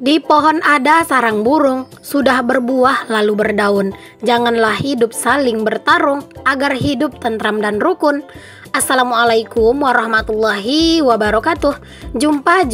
Di pohon ada sarang burung, sudah berbuah lalu berdaun. Janganlah hidup saling bertarung, agar hidup tentram dan rukun. Assalamualaikum warahmatullahi wabarakatuh. Jumpa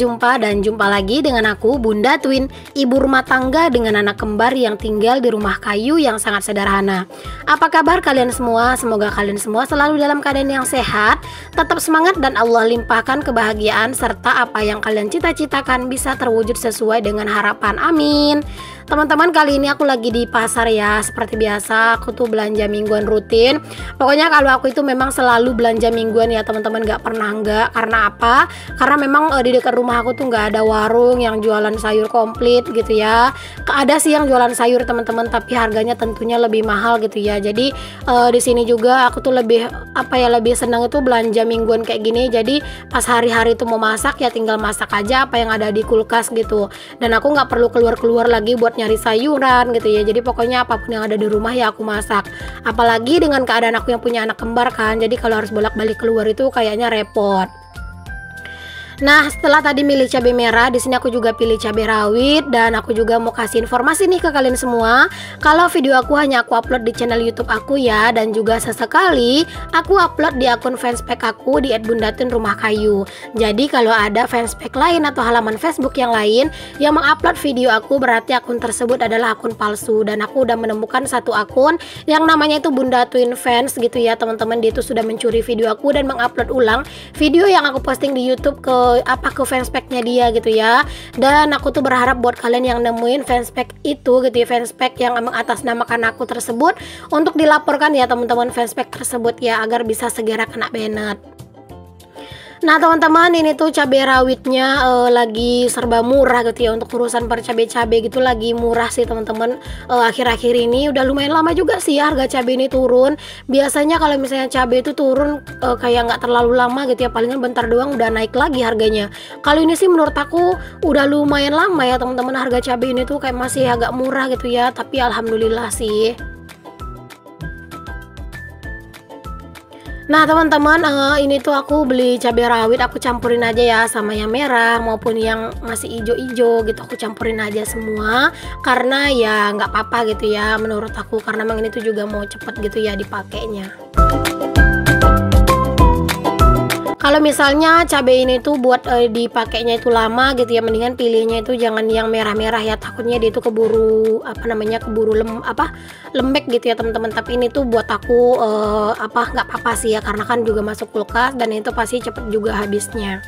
lagi dengan aku, Bunda Twin, ibu rumah tangga dengan anak kembar yang tinggal di rumah kayu yang sangat sederhana. Apa kabar kalian semua? Semoga kalian semua selalu dalam keadaan yang sehat, tetap semangat, dan Allah limpahkan kebahagiaan serta apa yang kalian cita-citakan bisa terwujud sesuai dengan harapan. Amin. Teman-teman, kali ini aku lagi di pasar ya. Seperti biasa, aku tuh belanja mingguan rutin. Pokoknya kalau aku itu memang selalu belanja mingguan ya teman-teman, gak pernah enggak. Karena apa? Karena memang di dekat rumah aku tuh gak ada warung yang jualan sayur komplit gitu ya. Ada sih yang jualan sayur teman-teman, tapi harganya tentunya lebih mahal gitu ya. Jadi di sini juga aku tuh lebih lebih senang itu belanja mingguan kayak gini. Jadi pas hari-hari itu mau masak ya tinggal masak aja apa yang ada di kulkas gitu. Dan aku nggak perlu keluar-keluar lagi buat nyari sayuran gitu ya. Jadi pokoknya apapun yang ada di rumah ya aku masak. Apalagi dengan keadaan aku yang punya anak kembar kan. Jadi kalau harus bolak-balik keluar itu kayaknya repot. Nah, setelah tadi milih cabai merah, di sini aku juga pilih cabai rawit, dan aku juga mau kasih informasi nih ke kalian semua. Kalau video aku hanya aku upload di channel YouTube aku ya, dan juga sesekali aku upload di akun fanspage aku di @bundatwin_rumah_kayu. Jadi kalau ada fanspage lain atau halaman Facebook yang lain yang mengupload video aku, berarti akun tersebut adalah akun palsu. Dan aku udah menemukan satu akun yang namanya itu Bunda Twin Fans gitu ya teman-teman. Dia itu sudah mencuri video aku dan mengupload ulang video yang aku posting di YouTube ke fanspage-nya dia gitu ya. Dan aku tuh berharap buat kalian yang nemuin fanspage itu gitu ya, fanspage yang mengatasnamakan aku tersebut, untuk dilaporkan ya teman-teman fanspage tersebut ya, agar bisa segera kena banned. Nah teman-teman, ini tuh cabai rawitnya lagi serba murah gitu ya. Untuk urusan per cabai-cabai gitu lagi murah sih teman-teman. Akhir-akhir ini udah lumayan lama juga sih ya harga cabai ini turun. Biasanya kalau misalnya cabai itu turun kayak nggak terlalu lama gitu ya, palingan bentar doang udah naik lagi harganya. Kalau ini sih menurut aku udah lumayan lama ya teman-teman, harga cabai ini tuh kayak masih agak murah gitu ya. Tapi alhamdulillah sih. Nah teman-teman, ini tuh aku beli cabai rawit, aku campurin aja ya sama yang merah maupun yang masih ijo-ijo gitu, aku campurin aja semua karena ya nggak apa-apa gitu ya menurut aku, karena memang ini tuh juga mau cepet gitu ya dipakainya. Kalau misalnya cabai ini tuh buat dipakainya itu lama gitu ya, mendingan pilihnya itu jangan yang merah-merah ya, takutnya dia itu keburu keburu lembek gitu ya teman-teman. Tapi ini tuh buat aku nggak apa-apa sih ya, karena kan juga masuk kulkas dan itu pasti cepet juga habisnya.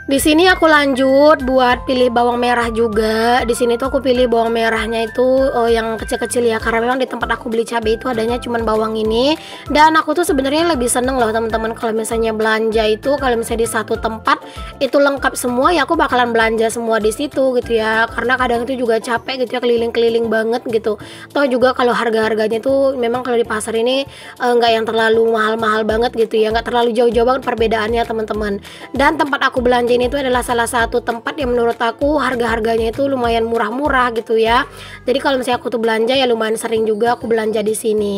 Di sini aku lanjut buat pilih bawang merah juga. Di sini tuh aku pilih bawang merahnya itu yang kecil-kecil ya, karena memang di tempat aku beli cabai itu adanya cuman bawang ini. Dan aku tuh sebenarnya lebih seneng loh teman-teman kalau misalnya belanja itu, kalau misalnya di satu tempat itu lengkap semua ya, aku bakalan belanja semua di situ gitu ya. Karena kadang itu juga capek gitu ya, keliling-keliling banget gitu. Toh juga kalau harga-harganya tuh memang kalau di pasar ini nggak yang terlalu mahal-mahal banget gitu ya, nggak terlalu jauh-jauh banget perbedaannya teman-teman. Dan tempat aku belanja ini tuh adalah salah satu tempat yang menurut aku harga-harganya itu lumayan murah-murah gitu ya. Jadi kalau misalnya aku tuh belanja ya lumayan sering juga aku belanja di sini.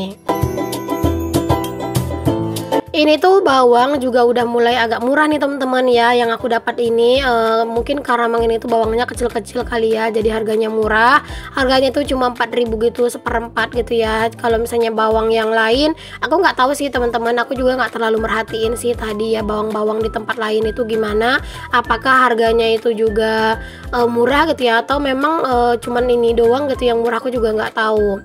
Ini tuh bawang juga udah mulai agak murah nih teman-teman ya, yang aku dapat ini mungkin karena memang ini tuh bawangnya kecil-kecil kali ya, jadi harganya murah. Harganya tuh cuma 4.000 gitu, seperempat gitu ya. Kalau misalnya bawang yang lain aku nggak tahu sih teman-teman, aku juga nggak terlalu merhatiin sih tadi ya bawang-bawang di tempat lain itu gimana, apakah harganya itu juga murah gitu ya, atau memang cuman ini doang gitu yang murah, aku juga nggak tahu.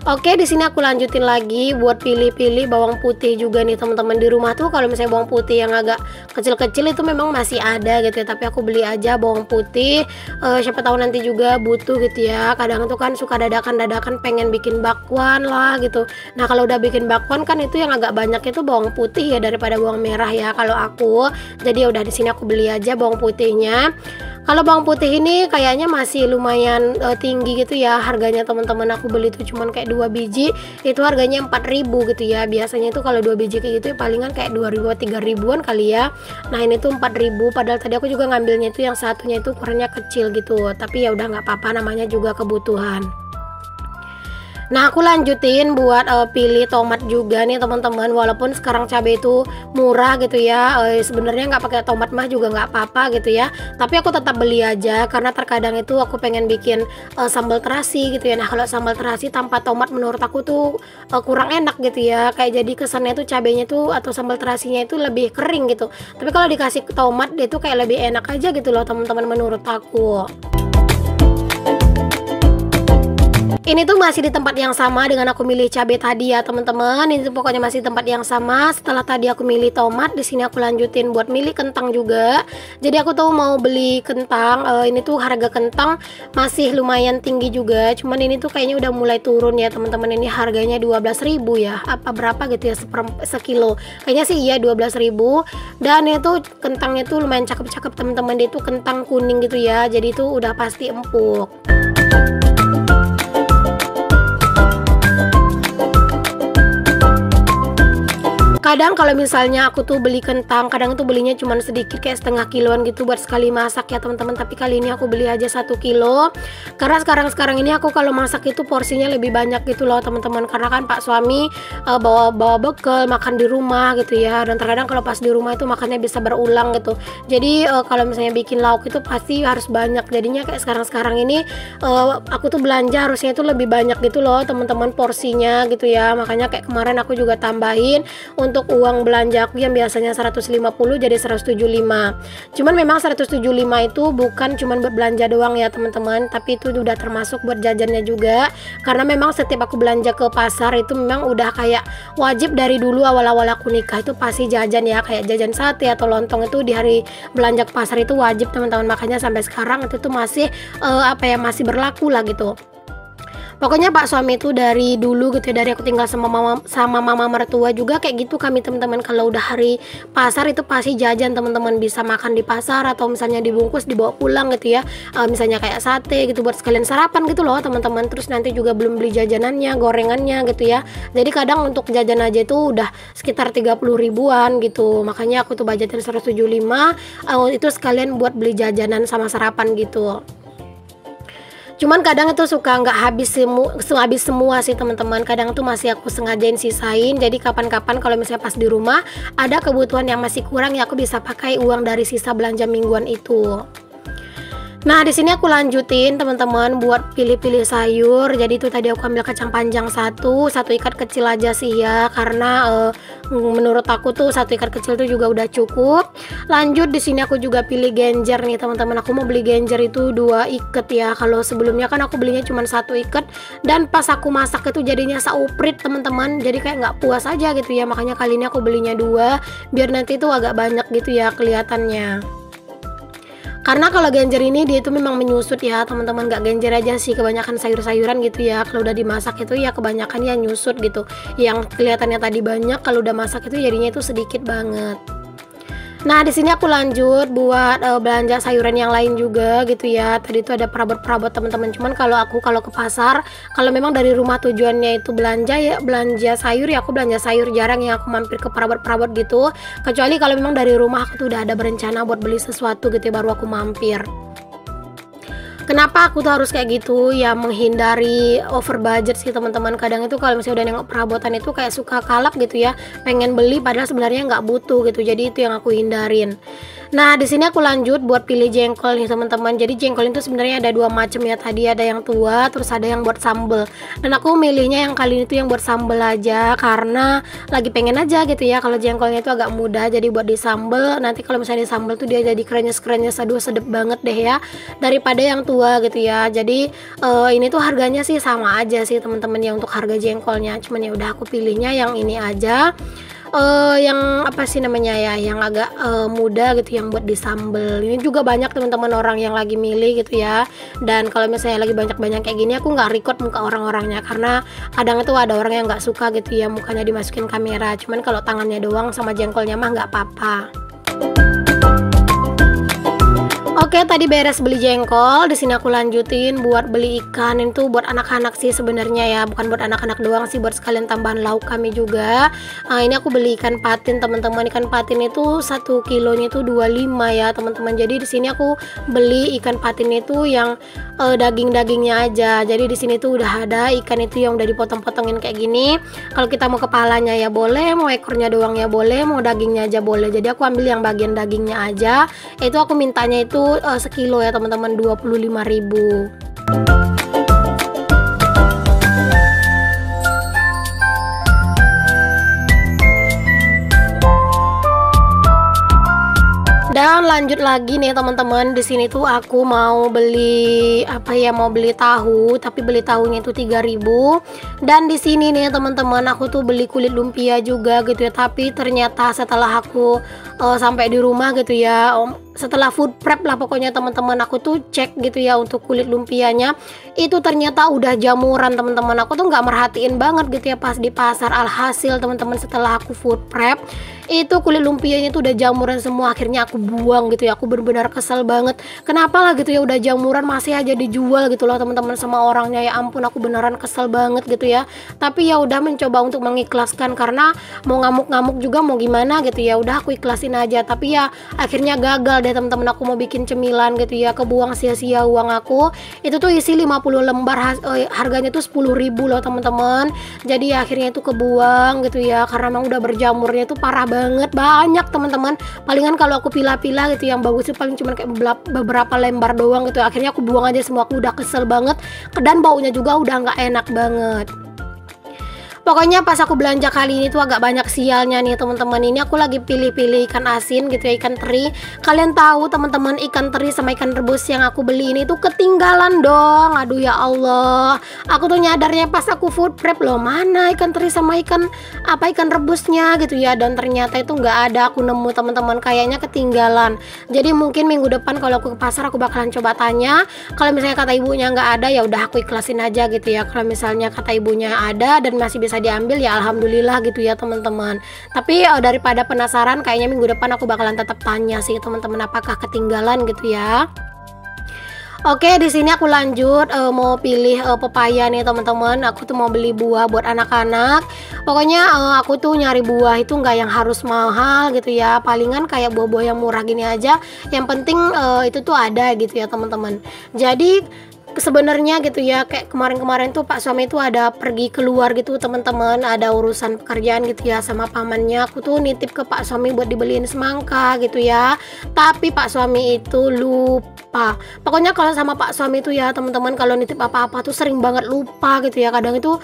Oke, di sini aku lanjutin lagi buat pilih-pilih bawang putih juga nih teman-teman. Di rumah tuh kalau misalnya bawang putih yang agak kecil-kecil itu memang masih ada gitu ya, tapi aku beli aja bawang putih. Siapa tahu nanti juga butuh gitu ya. Kadang tuh kan suka dadakan-dadakan pengen bikin bakwan lah gitu. Nah kalau udah bikin bakwan kan itu yang agak banyak itu bawang putih ya daripada bawang merah ya kalau aku. Jadi ya udah di sini aku beli aja bawang putihnya. Kalau bawang putih ini kayaknya masih lumayan tinggi gitu ya harganya teman-teman. Aku beli tuh cuman kayak 2 biji itu harganya 4.000 gitu ya. Biasanya itu kalau 2 biji kayak gitu ya, palingan kayak 2.000 3.000-an kali ya. Nah ini tuh 4.000, padahal tadi aku juga ngambilnya itu yang satunya itu ukurannya kecil gitu. Tapi ya udah nggak apa-apa, namanya juga kebutuhan. Nah, aku lanjutin buat pilih tomat juga nih teman-teman. Walaupun sekarang cabai itu murah gitu ya, sebenarnya nggak pakai tomat mah juga nggak apa-apa gitu ya. Tapi aku tetap beli aja karena terkadang itu aku pengen bikin sambal terasi gitu ya. Nah, kalau sambal terasi tanpa tomat menurut aku tuh kurang enak gitu ya. Kayak jadi kesannya tuh cabainya tuh atau sambal terasinya itu lebih kering gitu. Tapi kalau dikasih tomat dia tuh kayak lebih enak aja gitu loh teman-teman menurut aku. Ini tuh masih di tempat yang sama dengan aku milih cabai tadi ya teman-teman. Ini tuh pokoknya masih tempat yang sama. Setelah tadi aku milih tomat, di sini aku lanjutin buat milih kentang juga. Jadi aku tuh mau beli kentang. Ini tuh harga kentang masih lumayan tinggi juga. Cuman ini tuh kayaknya udah mulai turun ya teman-teman. Ini harganya 12.000 ya. Apa berapa gitu ya sekilo. Kayaknya sih iya 12.000. Dan itu kentangnya tuh lumayan cakep-cakep teman-teman. Dia tuh kentang kuning gitu ya. Jadi itu udah pasti empuk. Kadang kalau misalnya aku tuh beli kentang, kadang tuh belinya cuma sedikit kayak setengah kiloan gitu buat sekali masak ya teman-teman. Tapi kali ini aku beli aja 1 kilo. Karena sekarang ini aku kalau masak itu porsinya lebih banyak gitu loh teman-teman. Karena kan Pak suami bawa bekal makan di rumah gitu ya. Dan terkadang kalau pas di rumah itu makannya bisa berulang gitu. Jadi kalau misalnya bikin lauk itu pasti harus banyak. Jadinya kayak sekarang ini aku tuh belanja harusnya itu lebih banyak gitu loh teman-teman porsinya gitu ya. Makanya kayak kemarin aku juga tambahin untuk uang belanja aku yang biasanya 150 jadi 175. Cuman memang 175 itu bukan cuman buat belanja doang ya teman-teman, tapi itu udah termasuk buat jajannya juga. Karena memang setiap aku belanja ke pasar itu memang udah kayak wajib dari dulu awal-awal aku nikah itu pasti jajan ya, kayak jajan sate atau lontong itu di hari belanja ke pasar itu wajib teman-teman. Makanya sampai sekarang itu tuh masih masih berlaku lah gitu. Pokoknya Pak suami itu dari dulu gitu ya, dari aku tinggal sama mama mertua juga kayak gitu kami teman-teman. Kalau udah hari pasar itu pasti jajan teman-teman, bisa makan di pasar atau misalnya dibungkus dibawa pulang gitu ya. Misalnya kayak sate gitu buat sekalian sarapan gitu loh teman-teman. Terus nanti juga belum beli jajanannya, gorengannya gitu ya. Jadi kadang untuk jajan aja itu udah sekitar 30 ribuan gitu. Makanya aku tuh budgetin 175 itu sekalian buat beli jajanan sama sarapan gitu. Cuman kadang itu suka nggak habis semua sih teman-teman. Kadang tuh masih aku sengajain sisain. Jadi kapan-kapan kalau misalnya pas di rumah ada kebutuhan yang masih kurang ya aku bisa pakai uang dari sisa belanja mingguan itu. Nah, di sini aku lanjutin teman-teman buat pilih-pilih sayur. Jadi itu tadi aku ambil kacang panjang satu ikat kecil aja sih ya, karena menurut aku tuh satu ikat kecil tuh juga udah cukup. Lanjut di sini aku juga pilih genjer nih teman-teman. Aku mau beli genjer itu 2 ikat ya. Kalau sebelumnya kan aku belinya cuma 1 ikat dan pas aku masak itu jadinya sauprit teman-teman. Jadi kayak nggak puas aja gitu ya. Makanya kali ini aku belinya 2 biar nanti tuh agak banyak gitu ya kelihatannya. Karena kalau genjer ini dia itu memang menyusut ya teman-teman, nggak genjer aja sih, kebanyakan sayur-sayuran gitu ya. Kalau udah dimasak itu ya kebanyakan ya nyusut gitu. Yang kelihatannya tadi banyak kalau udah masak itu jadinya itu sedikit banget. Nah, di sini aku lanjut buat belanja sayuran yang lain juga gitu ya. Tadi itu ada perabot-perabot teman-teman. Cuman kalau ke pasar, kalau memang dari rumah tujuannya itu belanja ya belanja sayur ya aku belanja sayur, jarang ya aku mampir ke perabot-perabot gitu. Kecuali kalau memang dari rumah aku tuh udah ada berencana buat beli sesuatu gitu ya, baru aku mampir. Kenapa aku tuh harus kayak gitu ya, menghindari over budget sih teman-teman. Kadang itu kalau misalnya udah nengok perabotan itu kayak suka kalap gitu ya, pengen beli padahal sebenarnya nggak butuh gitu. Jadi itu yang aku hindarin. Nah, di sini aku lanjut buat pilih jengkol nih teman-teman. Jadi jengkol itu sebenarnya ada 2 macam ya. Tadi ada yang tua, terus ada yang buat sambel. Dan aku milihnya yang kali ini tuh yang buat sambel aja karena lagi pengen aja gitu ya. Kalau jengkolnya itu agak mudah, jadi buat disambel. Nanti kalau misalnya disambel tuh dia jadi krenyes-krenyes, aduh sedep banget deh ya. Daripada yang tua gitu ya. Jadi ini tuh harganya sih sama aja sih teman-teman ya untuk harga jengkolnya. Cuman ya udah aku pilihnya yang ini aja. Yang apa sih namanya ya, yang agak muda gitu, yang buat disambel. Ini juga banyak teman-teman orang yang lagi milih gitu ya. Dan kalau misalnya lagi banyak-banyak kayak gini aku nggak record muka orang-orangnya karena kadang itu ada orang yang nggak suka gitu ya mukanya dimasukin kamera. Cuman kalau tangannya doang sama jengkolnya mah nggak apa-apa. Oke, Oke, tadi beres beli jengkol, di sini aku lanjutin buat beli ikan. Itu buat anak-anak sih sebenarnya ya, bukan buat anak-anak doang sih, buat sekalian tambahan lauk kami juga. Ini aku beli ikan patin teman-teman. Ikan patin itu 1 kilonya itu 25 ya teman-teman. Jadi di sini aku beli ikan patin itu yang daging-dagingnya aja. Jadi di sini tuh udah ada ikan itu yang udah dipotong-potongin kayak gini. Kalau kita mau kepalanya ya boleh, mau ekornya doang ya boleh, mau dagingnya aja boleh. Jadi aku ambil yang bagian dagingnya aja. Itu aku mintanya itu sekilo ya teman-teman, 25.000. Dan lanjut lagi nih teman-teman, di sini tuh aku mau beli apa ya, mau beli tahu, tapi beli tahunya itu 3.000. Dan di sini nih teman-teman, aku tuh beli kulit lumpia juga gitu ya, tapi ternyata setelah aku sampai di rumah gitu ya, setelah food prep lah pokoknya teman-teman, aku tuh cek gitu ya untuk kulit lumpianya, itu ternyata udah jamuran teman-teman. Aku tuh nggak merhatiin banget gitu ya pas di pasar. Alhasil teman-teman, setelah aku food prep itu kulit lumpianya tuh udah jamuran semua. Akhirnya aku buang gitu ya. Aku benar-benar kesel banget, kenapa lah gitu ya, udah jamuran masih aja dijual gitu loh teman-teman sama orangnya. Ya ampun, aku beneran kesel banget gitu ya. Tapi ya udah mencoba untuk mengikhlaskan, karena mau ngamuk-ngamuk juga mau gimana gitu ya, udah aku ikhlasin aja. Tapi ya akhirnya gagal deh teman-teman. Aku mau bikin cemilan gitu ya, kebuang sia-sia uang aku. Itu tuh isi 50 lembar, harganya tuh 10.000 loh teman-teman. Jadi ya, akhirnya itu kebuang gitu ya, karena emang udah berjamurnya tuh parah banget, banyak teman-teman. Palingan kalau aku pilah-pilah gitu yang bagus itu paling cuma kayak beberapa lembar doang gitu. Akhirnya aku buang aja semua. Aku udah kesel banget, dan baunya juga udah nggak enak banget. Pokoknya pas aku belanja kali ini tuh agak banyak sialnya nih teman-teman. Ini aku lagi pilih-pilih ikan asin gitu ya, ikan teri. Kalian tahu teman-teman, ikan teri sama ikan rebus yang aku beli ini tuh ketinggalan dong. Aduh ya Allah, aku tuh nyadarnya pas aku food prep loh, mana ikan teri sama ikan rebusnya gitu ya. Dan ternyata itu nggak ada, aku nemu teman-teman, kayaknya ketinggalan. Jadi mungkin minggu depan kalau aku ke pasar aku bakalan coba tanya. Kalau misalnya kata ibunya nggak ada, ya udah aku ikhlasin aja gitu ya. Kalau misalnya kata ibunya ada dan masih bisa diambil, ya alhamdulillah gitu ya teman-teman. Tapi daripada penasaran, kayaknya minggu depan aku bakalan tetap tanya sih teman-teman, apakah ketinggalan gitu ya. Oke, di sini aku lanjut mau pilih pepaya nih teman-teman. Aku tuh mau beli buah buat anak-anak. Pokoknya aku tuh nyari buah itu nggak yang harus mahal gitu ya, palingan kayak buah-buah yang murah gini aja. Yang penting itu tuh ada gitu ya teman-teman. Jadi sebenarnya gitu ya, kayak kemarin-kemarin tuh Pak suami itu ada pergi keluar gitu teman-teman, ada urusan pekerjaan gitu ya sama pamannya. Aku tuh nitip ke Pak suami buat dibeliin semangka gitu ya, tapi Pak suami itu lupa. Pokoknya kalau sama Pak suami itu ya teman-teman, kalau nitip apa-apa tuh sering banget lupa gitu ya. Kadang itu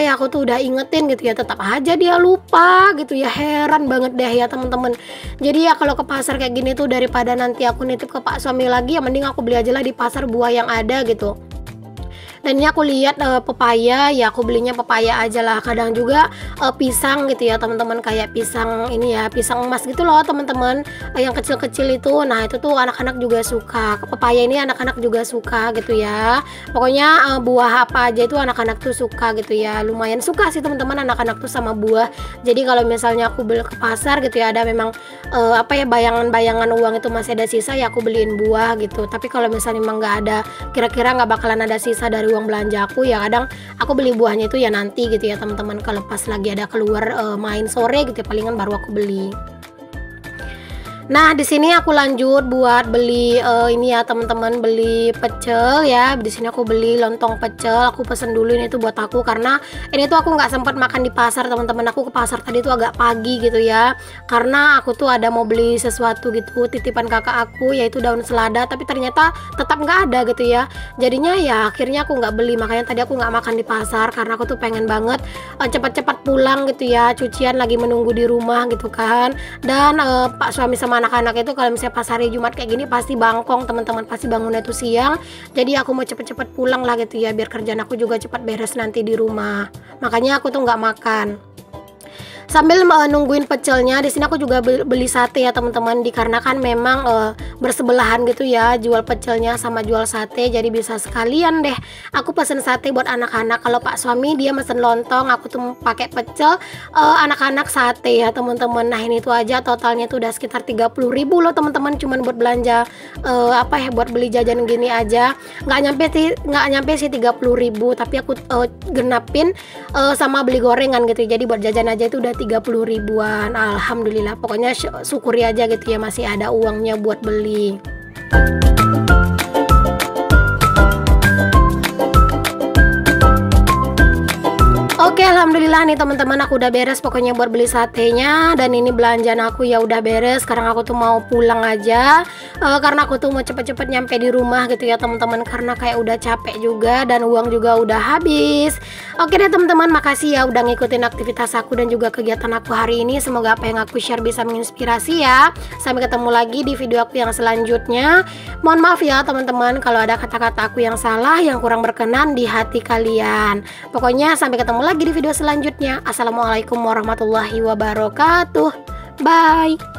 aku tuh udah ingetin gitu ya, tetap aja dia lupa gitu ya. Heran banget deh ya teman-teman. Jadi ya kalau ke pasar kayak gini tuh, daripada nanti aku nitip ke Pak suami lagi, ya mending aku beli aja lah di pasar buah yang ada gitu. Dan ini aku lihat pepaya, ya aku belinya pepaya aja lah. Kadang juga pisang gitu ya teman-teman, kayak pisang ini ya, pisang emas gitu loh teman-teman, yang kecil-kecil itu. Nah itu tuh anak-anak juga suka. Pepaya ini anak-anak juga suka gitu ya. Pokoknya buah apa aja itu anak-anak tuh suka gitu ya. Lumayan suka sih teman-teman anak-anak tuh sama buah. Jadi kalau misalnya aku beli ke pasar gitu ya, ada memang bayangan-bayangan uang itu masih ada sisa, ya aku beliin buah gitu. Tapi kalau misalnya memang nggak ada, kira-kira nggak bakalan ada sisa dari uang belanja aku, ya kadang aku beli buahnya itu ya nanti gitu ya teman-teman, kalau pas lagi ada keluar main sore gitu ya, palingan baru aku beli. Nah di sini aku lanjut buat beli ini ya teman-teman, beli pecel ya. Di sini aku beli lontong pecel. Aku pesen dulu ini tuh buat aku, karena ini tuh aku nggak sempat makan di pasar teman-teman. Aku ke pasar tadi tuh agak pagi gitu ya, karena aku tuh ada mau beli sesuatu gitu, titipan kakak aku, yaitu daun selada. Tapi ternyata tetap nggak ada gitu ya. Jadinya ya akhirnya aku nggak beli. Makanya tadi aku nggak makan di pasar, karena aku tuh pengen banget cepat-cepat pulang gitu ya. Cucian lagi menunggu di rumah gitu kan. Dan Pak suami sama anak-anak itu kalau misalnya pas hari Jumat kayak gini pasti bangkong teman-teman, pasti bangunnya tuh siang. Jadi aku mau cepet-cepet pulang lah gitu ya, biar kerjaan aku juga cepat beres nanti di rumah. Makanya aku tuh nggak makan. Sambil nungguin pecelnya, di sini aku juga beli sate ya teman-teman, dikarenakan memang bersebelahan gitu ya jual pecelnya sama jual sate, jadi bisa sekalian deh aku pesen sate buat anak-anak. Kalau Pak suami dia mesen lontong, aku tuh pakai pecel, anak-anak sate ya teman-teman. Nah ini tuh aja totalnya tuh udah sekitar 30.000 loh teman-teman, cuman buat belanja buat beli jajan gini aja. Nggak nyampe sih 30.000, tapi aku genapin sama beli gorengan gitu, jadi buat jajan aja itu udah 30 ribuan. Alhamdulillah, pokoknya syukuri aja gitu ya masih ada uangnya buat beli. Oke, alhamdulillah nih teman-teman, aku udah beres pokoknya buat beli satenya, dan ini belanjaan aku ya udah beres. Sekarang aku tuh mau pulang aja, karena aku tuh mau cepet-cepet nyampe di rumah gitu ya teman-teman, karena kayak udah capek juga dan uang juga udah habis. Oke deh teman-teman, makasih ya udah ngikutin aktivitas aku dan juga kegiatan aku hari ini. Semoga apa yang aku share bisa menginspirasi ya. Sampai ketemu lagi di video aku yang selanjutnya. Mohon maaf ya teman-teman kalau ada kata-kata aku yang salah, yang kurang berkenan di hati kalian. Pokoknya sampai ketemu lagi di video selanjutnya. Assalamualaikum warahmatullahi wabarakatuh. Bye.